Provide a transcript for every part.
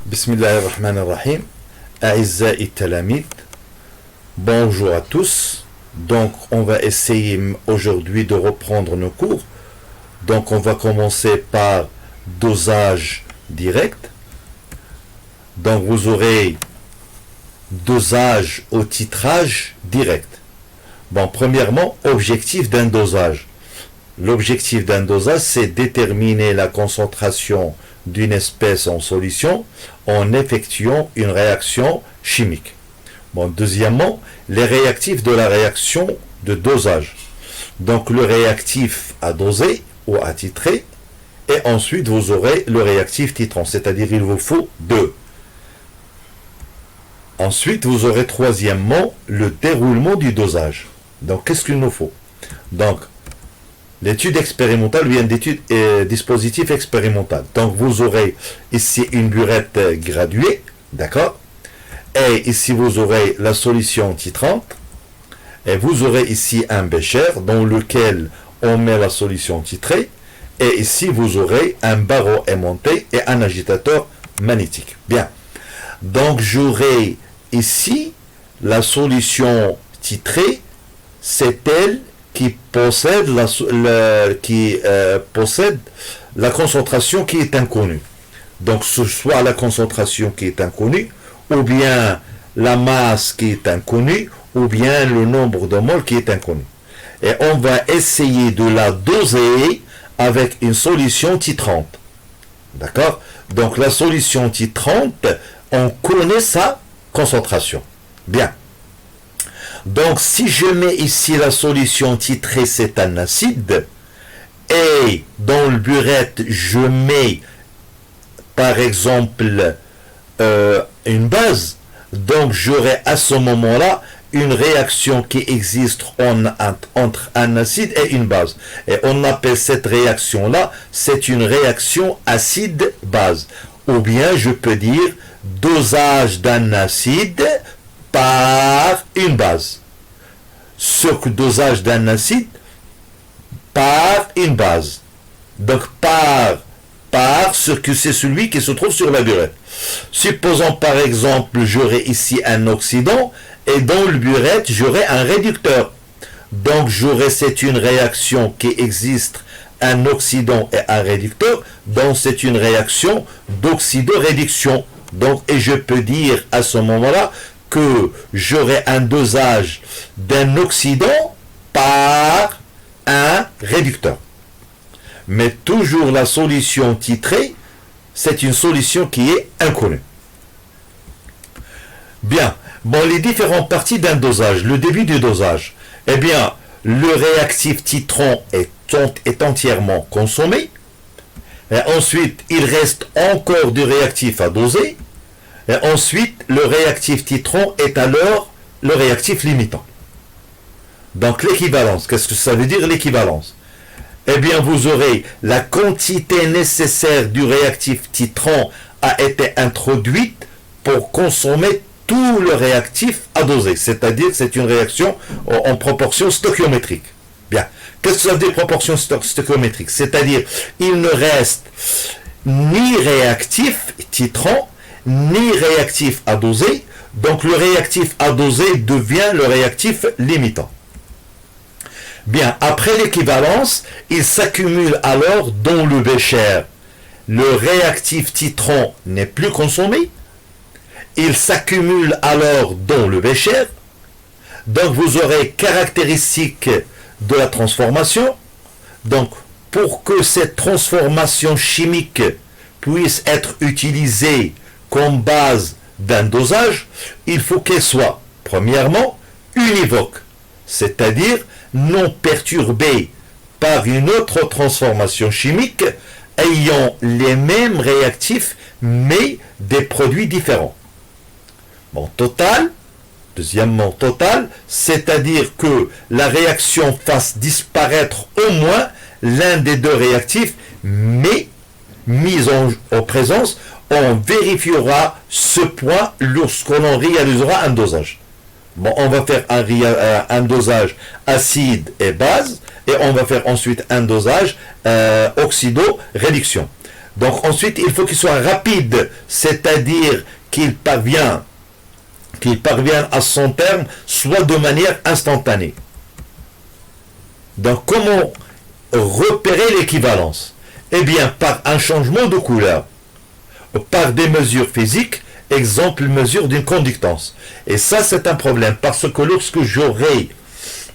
Bismillahirrahmanirrahim. Aïzaï Talamid. Bonjour à tous. Donc, on va essayer aujourd'hui de reprendre nos cours. Donc, on va commencer par dosage direct. Donc, vous aurez dosage au titrage direct. Bon, premièrement, objectif d'un dosage. L'objectif d'un dosage, c'est déterminer la concentration d'une espèce en solution en effectuant une réaction chimique. Bon, deuxièmement, les réactifs de la réaction de dosage. Donc le réactif à doser ou à titrer, et ensuite vous aurez le réactif titrant, c'est-à-dire il vous faut deux. Ensuite, vous aurez troisièmement le déroulement du dosage. Donc qu'est-ce qu'il nous faut? Donc l'étude expérimentale vient d'étude dispositif expérimental. Donc vous aurez ici une burette graduée, d'accord? Et ici vous aurez la solution titrante. Et vous aurez ici un bécher dans lequel on met la solution titrée. Et ici vous aurez un barreau aimanté et un agitateur magnétique. Bien. Donc j'aurai ici la solution titrée, c'est elle qui possède la concentration qui est inconnue. Donc ce soit la concentration qui est inconnue, ou bien la masse qui est inconnue, ou bien le nombre de moles qui est inconnu. Et on va essayer de la doser avec une solution titrante. D'accord? Donc la solution titrante, on connaît sa concentration. Bien. Donc, si je mets ici la solution titrée, c'est un acide, et dans le burette, je mets, par exemple, une base, donc j'aurai à ce moment-là une réaction qui existe entre un acide et une base. Et on appelle cette réaction-là, c'est une réaction acide-base. Ou bien, je peux dire, dosage d'un acide par une base. Ce dosage d'un acide par une base. Donc par ce que c'est celui qui se trouve sur la burette. Supposons par exemple j'aurai ici un oxydant et dans le burette j'aurai un réducteur. Donc c'est une réaction qui existe un oxydant et un réducteur. Donc c'est une réaction d'oxydoréduction. Donc et je peux dire à ce moment-là que j'aurai un dosage d'un oxydant par un réducteur. Mais toujours la solution titrée, c'est une solution qui est inconnue. Bien. Bon, les différentes parties d'un dosage. Le début du dosage. Eh bien, le réactif titrant est entièrement consommé. Et ensuite, il reste encore du réactif à doser. Et ensuite, le réactif titrant est alors le réactif limitant. Donc l'équivalence, qu'est-ce que ça veut dire l'équivalence? Eh bien, vous aurez la quantité nécessaire du réactif titrant a été introduite pour consommer tout le réactif à doser. C'est-à-dire que c'est une réaction en proportion stoichiométrique. Bien. Qu'est-ce que ça veut dire proportion stoichiométrique? C'est-à-dire il ne reste ni réactif titrant, ni réactif à doser, donc le réactif à doser devient le réactif limitant. Bien, après l'équivalence, il s'accumule alors dans le bécher. Le réactif titrant n'est plus consommé, il s'accumule alors dans le bécher, donc vous aurez caractéristiques de la transformation. Donc, pour que cette transformation chimique puisse être utilisée comme base d'un dosage, il faut qu'elle soit, premièrement, univoque, c'est-à-dire non perturbée par une autre transformation chimique ayant les mêmes réactifs mais des produits différents. Bon, total, deuxièmement, total, c'est-à-dire que la réaction fasse disparaître au moins l'un des deux réactifs, mais mis en présence, on vérifiera ce point lorsqu'on réalisera un dosage. Bon, on va faire un dosage acide et base, et on va faire ensuite un dosage oxydo-réduction. Donc ensuite, il faut qu'il soit rapide, c'est-à-dire qu'il parvient à son terme, soit de manière instantanée. Donc comment repérer l'équivalence? Eh bien, par un changement de couleur, par des mesures physiques, exemple, mesure d'une conductance. Et ça, c'est un problème, parce que lorsque j'aurai,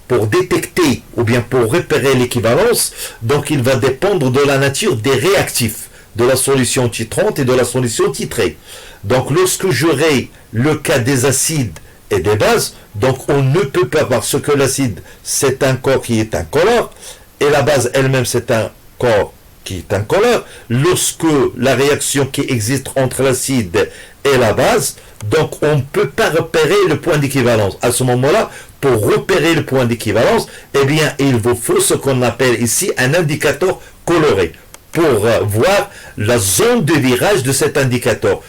pour détecter ou bien pour repérer l'équivalence, donc il va dépendre de la nature des réactifs, de la solution titrante et de la solution titrée. Donc lorsque j'aurai le cas des acides et des bases, donc on ne peut pas, parce que l'acide c'est un corps qui est incolore et la base elle-même c'est un corps qui est incolore. Lorsque la réaction qui existe entre l'acide et la base, donc on ne peut pas repérer le point d'équivalence. À ce moment-là, pour repérer le point d'équivalence, eh bien il vous faut ce qu'on appelle ici un indicateur coloré pour voir la zone de virage de cet indicateur.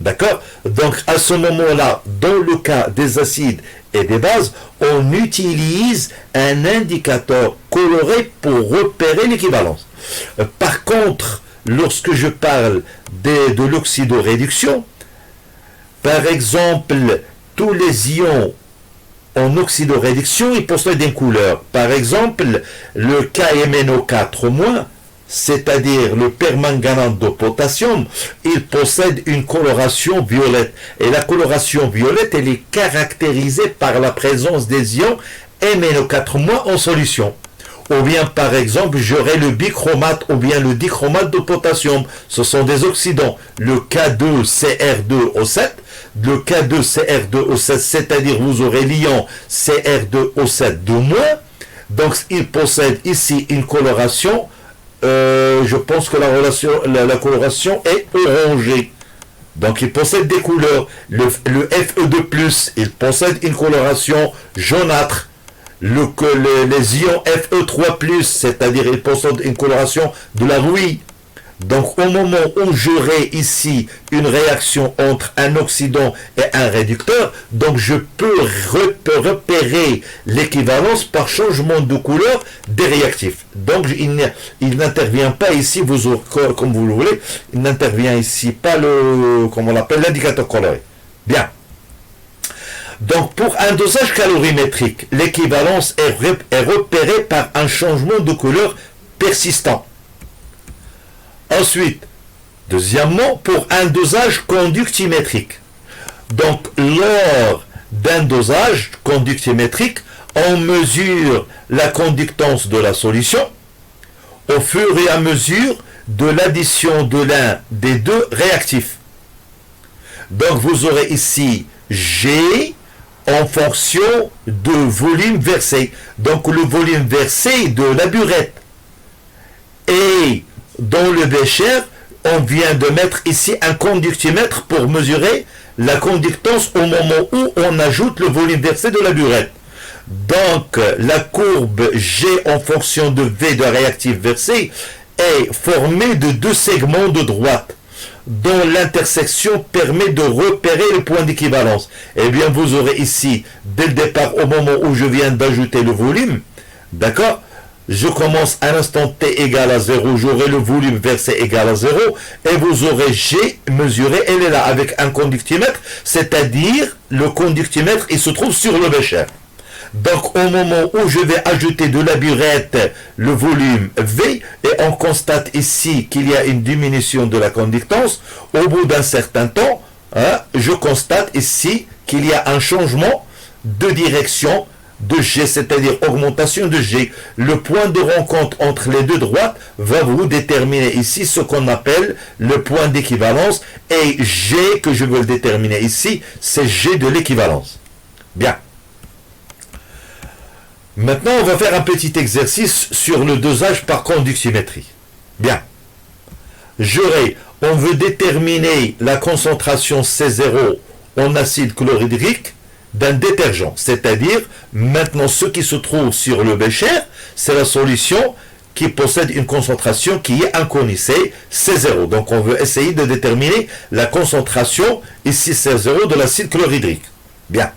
D'accord? Donc à ce moment-là, dans le cas des acides et des bases, on utilise un indicateur coloré pour repérer l'équivalence. Par contre, lorsque je parle de l'oxydoréduction, par exemple, tous les ions en oxydoréduction, ils possèdent une couleur. Par exemple, le KMNO4-, c'est-à-dire le permanganate de potassium, il possède une coloration violette. Et la coloration violette, elle est caractérisée par la présence des ions MnO4- en solution. Ou bien, par exemple, j'aurai le bichromate ou bien le dichromate de potassium. Ce sont des oxydants. Le K2CR2O7, le K2CR2O7, c'est-à-dire vous aurez l'ion CR2O7 de moins. Donc, il possède ici une coloration. Je pense que la coloration est orangée. Donc il possède des couleurs. Le Fe2+, il possède une coloration jaunâtre. Les ions Fe3+, c'est-à-dire il possède une coloration de la rouille. Donc au moment où j'aurai ici une réaction entre un oxydant et un réducteur, donc je peux repérer l'équivalence par changement de couleur des réactifs. Donc il n'intervient pas ici, comme vous le voulez, il n'intervient ici pas comme on l'appelle, l'indicateur coloré. Bien. Donc pour un dosage calorimétrique, l'équivalence est repérée par un changement de couleur persistant. Ensuite, deuxièmement, pour un dosage conductimétrique. Donc, lors d'un dosage conductimétrique, on mesure la conductance de la solution au fur et à mesure de l'addition de l'un des deux réactifs. Donc, vous aurez ici G en fonction de volume versé. Donc, le volume versé de la burette. Et dans le bécher, on vient de mettre ici un conductimètre pour mesurer la conductance au moment où on ajoute le volume versé de la burette. Donc, la courbe G en fonction de V de réactif versé est formée de deux segments de droite, dont l'intersection permet de repérer le point d'équivalence. Eh bien, vous aurez ici, dès le départ, au moment où je viens d'ajouter le volume, d'accord? Je commence à l'instant t égale à 0, j'aurai le volume versé égal à 0, et vous aurez G mesuré, elle est là, avec un conductimètre, c'est-à-dire le conductimètre, il se trouve sur le bécher. Donc au moment où je vais ajouter de la burette, le volume V, et on constate ici qu'il y a une diminution de la conductance, au bout d'un certain temps, je constate ici qu'il y a un changement de direction de G, c'est-à-dire augmentation de G. Le point de rencontre entre les deux droites va vous déterminer ici ce qu'on appelle le point d'équivalence, et G que je veux déterminer ici, c'est G de l'équivalence. Bien. Maintenant, on va faire un petit exercice sur le dosage par conductimétrie. Bien. On veut déterminer la concentration C0 en acide chlorhydrique d'un détergent, c'est-à-dire maintenant ce qui se trouve sur le bécher, c'est la solution qui possède une concentration qui est inconnue, c'est C0. Donc on veut essayer de déterminer la concentration ici C0 de l'acide chlorhydrique. Bien.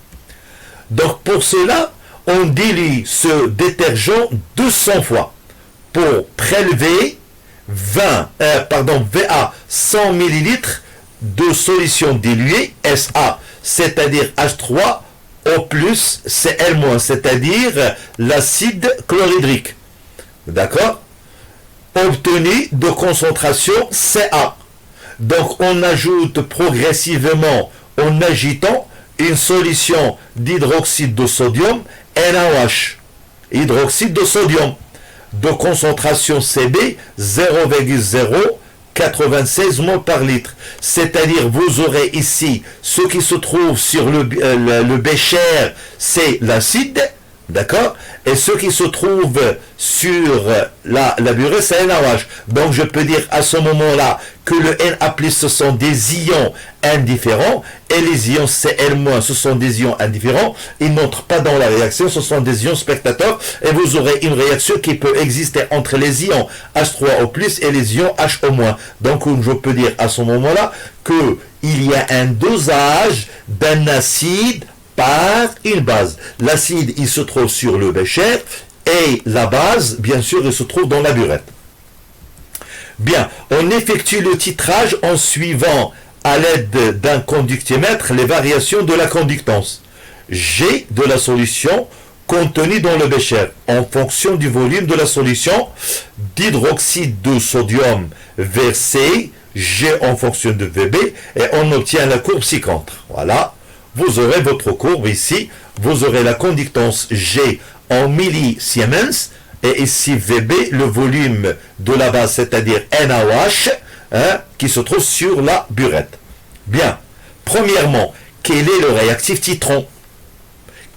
Donc pour cela, on dilue ce détergent 200 fois pour prélever VA 100 ml de solution diluée SA, c'est-à-dire H3O+, Cl-, c'est-à-dire l'acide chlorhydrique. D'accord? Obtenu de concentration Ca. Donc on ajoute progressivement en agitant une solution d'hydroxyde de sodium NaOH, hydroxyde de sodium, de concentration Cb 0,096 mol par litre. C'est-à-dire vous aurez ici ce qui se trouve sur le bécher, c'est l'acide, d'accord, et ce qui se trouve sur la burette, c'est NaOH. Donc je peux dire à ce moment-là que le Na+, ce sont des ions indifférents, et les ions Cl-, ce sont des ions indifférents, ils n'entrent pas dans la réaction, ce sont des ions spectateurs, et vous aurez une réaction qui peut exister entre les ions H3O+, et les ions HO-. Donc je peux dire à ce moment-là qu'il y a un dosage d'un acide par une base. L'acide, il se trouve sur le bécher, et la base, bien sûr, il se trouve dans la burette. Bien, on effectue le titrage en suivant, à l'aide d'un conductiomètre, les variations de la conductance G de la solution contenue dans le bécher, en fonction du volume de la solution d'hydroxyde de sodium versé, G en fonction de VB, et on obtient la courbe ci-contre. Voilà. Vous aurez votre courbe ici, vous aurez la conductance G en millisiemens, et ici VB, le volume de la base, c'est-à-dire NaOH, qui se trouve sur la burette. Bien, premièrement, quel est le réactif titron?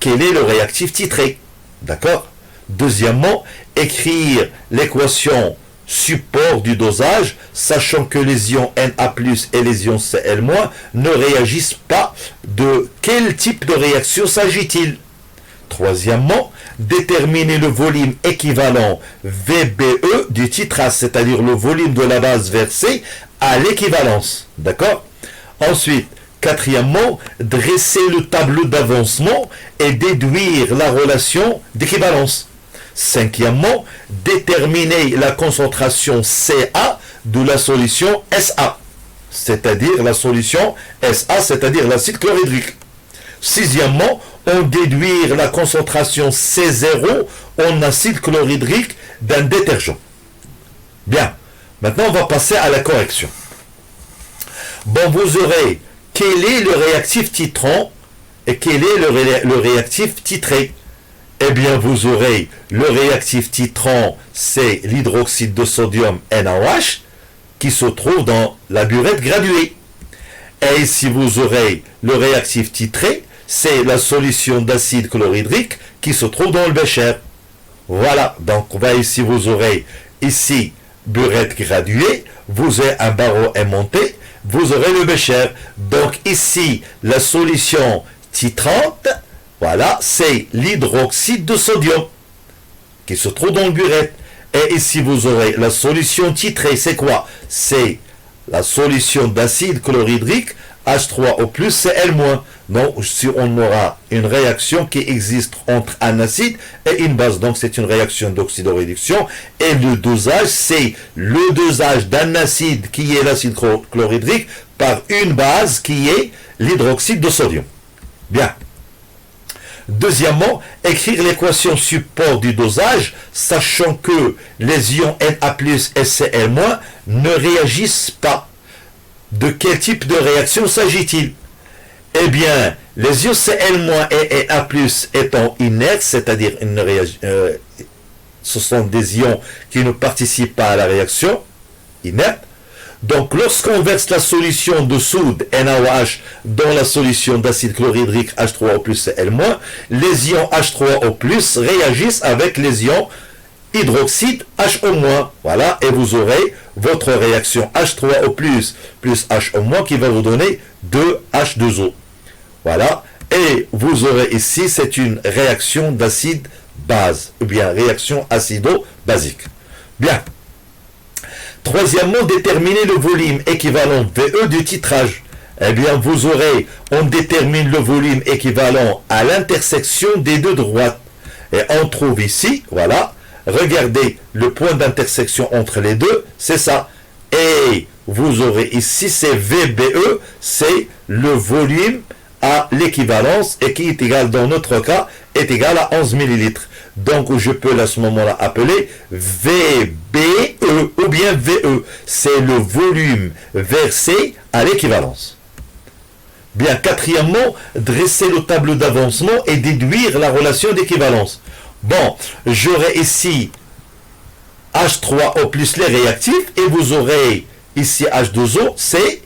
Quel est le réactif titré? D'accord? Deuxièmement, écrire l'équation support du dosage, sachant que les ions Na+ et les ions Cl- ne réagissent pas. De quel type de réaction s'agit-il? Troisièmement, déterminer le volume équivalent VBE du titrage, c'est-à-dire le volume de la base versée à l'équivalence. D'accord? Ensuite, quatrièmement, dresser le tableau d'avancement et déduire la relation d'équivalence. Cinquièmement, déterminer la concentration Ca de la solution Sa, c'est-à-dire la solution Sa, c'est-à-dire l'acide chlorhydrique. Sixièmement, on déduire la concentration C0 en acide chlorhydrique d'un détergent. Bien, maintenant on va passer à la correction. Bon, vous aurez quel est le réactif titron et quel est le réactif titré. Eh bien, vous aurez le réactif titron, c'est l'hydroxyde de sodium NaOH qui se trouve dans la burette graduée. Et ici, vous aurez le réactif titré, c'est la solution d'acide chlorhydrique qui se trouve dans le bécher. Voilà, donc ici, vous aurez ici burette graduée, vous avez un barreau aimanté, vous aurez le bécher. Donc ici, la solution titrante, voilà, c'est l'hydroxyde de sodium qui se trouve dans le burette. Et ici, vous aurez la solution titrée. C'est quoi? C'est la solution d'acide chlorhydrique H3O+, Cl-. Donc, si on aura une réaction qui existe entre un acide et une base. Donc, c'est une réaction d'oxydoréduction. Et le dosage, c'est le dosage d'un acide qui est l'acide chlorhydrique par une base qui est l'hydroxyde de sodium. Bien. Deuxièmement, écrire l'équation support du dosage, sachant que les ions Na+ et Cl- ne réagissent pas. De quel type de réaction s'agit-il? Eh bien, les ions Cl- et Na+ étant inertes, c'est-à-dire ce sont des ions qui ne participent pas à la réaction, inertes. Donc, lorsqu'on verse la solution de soude NaOH dans la solution d'acide chlorhydrique H3O+, Cl-, les ions H3O+, réagissent avec les ions hydroxyde HO-. Voilà, et vous aurez votre réaction H3O+, plus HO- qui va vous donner 2H2O. Voilà, et vous aurez ici, c'est une réaction d'acide-base, ou bien réaction acido-basique. Bien. Troisièmement, déterminer le volume équivalent VE du titrage. Eh bien, vous aurez, on détermine le volume équivalent à l'intersection des deux droites. Et on trouve ici, voilà, regardez le point d'intersection entre les deux, c'est ça. Et vous aurez ici, c'est VBE, c'est le volume à l'équivalence et qui est égal, dans notre cas, est égal à 11 millilitres. Donc, je peux à ce moment-là appeler VBE ou bien VE. C'est le volume versé à l'équivalence. Bien, quatrièmement, dresser le tableau d'avancement et déduire la relation d'équivalence. Bon, j'aurai ici H3O plus les réactifs et vous aurez ici H2O, c'est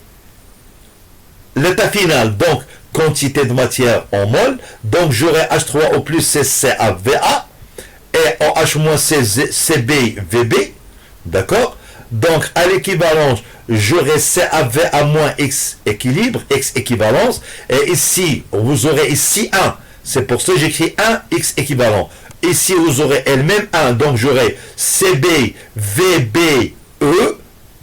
l'état final. Donc, quantité de matière en mol. Donc, j'aurai H3O plus c'est CaVA et en H- c'est CbVB. D'accord? Donc, à l'équivalence, j'aurai CaVA moins X équilibre, X équivalence. Et ici, vous aurez ici 1. C'est pour ça que j'écris 1 X équivalent. Ici, vous aurez elle-même 1. Donc, j'aurai CbVBE,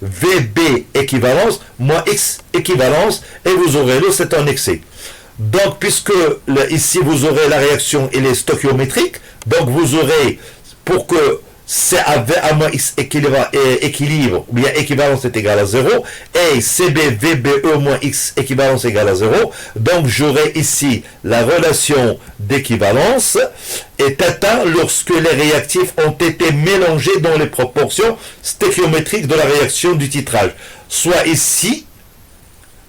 VB équivalence, moins X équivalence. Et vous aurez là, c'est un excès. Donc, puisque ici, vous aurez la réaction, elle est stoichiométrique. Donc, vous aurez, pour que CaVA moins X équilibre, ou bien équivalence est égal à 0, et CbVBE moins X équivalence égale à 0. Donc, j'aurai ici la relation d'équivalence est atteinte lorsque les réactifs ont été mélangés dans les proportions stéchiométriques de la réaction du titrage. Soit ici,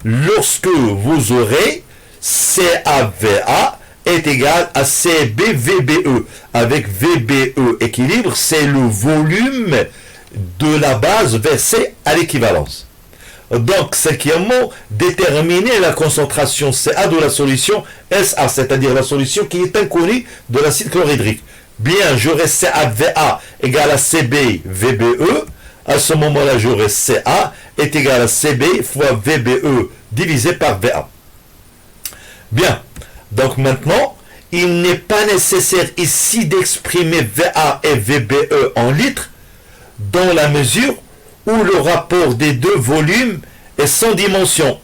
lorsque vous aurez CaVA est égal à CbVBE. Avec VBE équilibre, c'est le volume de la base versée à l'équivalence. Donc, cinquièmement, déterminer la concentration Ca de la solution SA, c'est-à-dire la solution qui est inconnue de l'acide chlorhydrique. Bien, j'aurai CaVA égale à CbVBE. À ce moment-là, j'aurai Ca est égal à Cb fois VBE divisé par Va. Bien. Donc maintenant, il n'est pas nécessaire ici d'exprimer VA et VBE en litres dans la mesure où le rapport des deux volumes est sans dimension.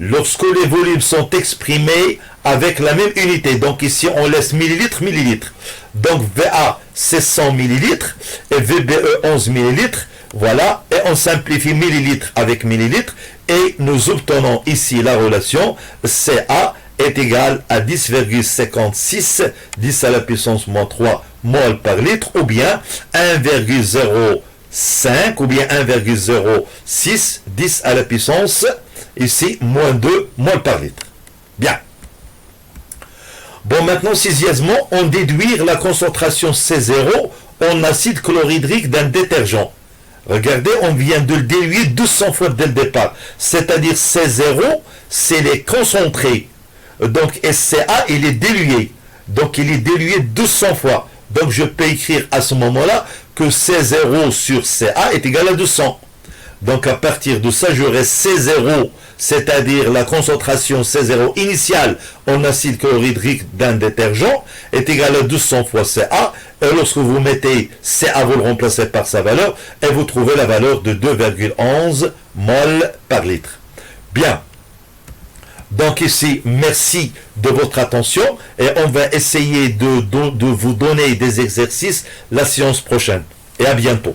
Lorsque les volumes sont exprimés avec la même unité, donc ici on laisse millilitres, millilitres. Donc VA c'est 100 millilitres et VBE 11 millilitres. Voilà, et on simplifie millilitres avec millilitres et nous obtenons ici la relation Ca est égal à 10,56 10 à la puissance moins 3 mol par litre ou bien 1,05 ou bien 1,06 10 à la puissance ici moins 2 mol par litre. Bien. Bon, maintenant, sixièmement, on déduire la concentration C0 en acide chlorhydrique d'un détergent. Regardez, on vient de le diluer 200 fois dès le départ. C'est-à-dire C0, c'est les concentrés. Donc SCA, il est dilué. Donc il est dilué 200 fois. Donc je peux écrire à ce moment-là que C0 sur CA est égal à 200. Donc à partir de ça, j'aurai C0, c'est-à-dire la concentration C0 initiale en acide chlorhydrique d'un détergent, est égal à 200 fois CA. Et lorsque vous mettez CA, vous le remplacez par sa valeur, et vous trouvez la valeur de 2,11 mol par litre. Bien. Donc ici, merci de votre attention et on va essayer de vous donner des exercices la séance prochaine. Et à bientôt.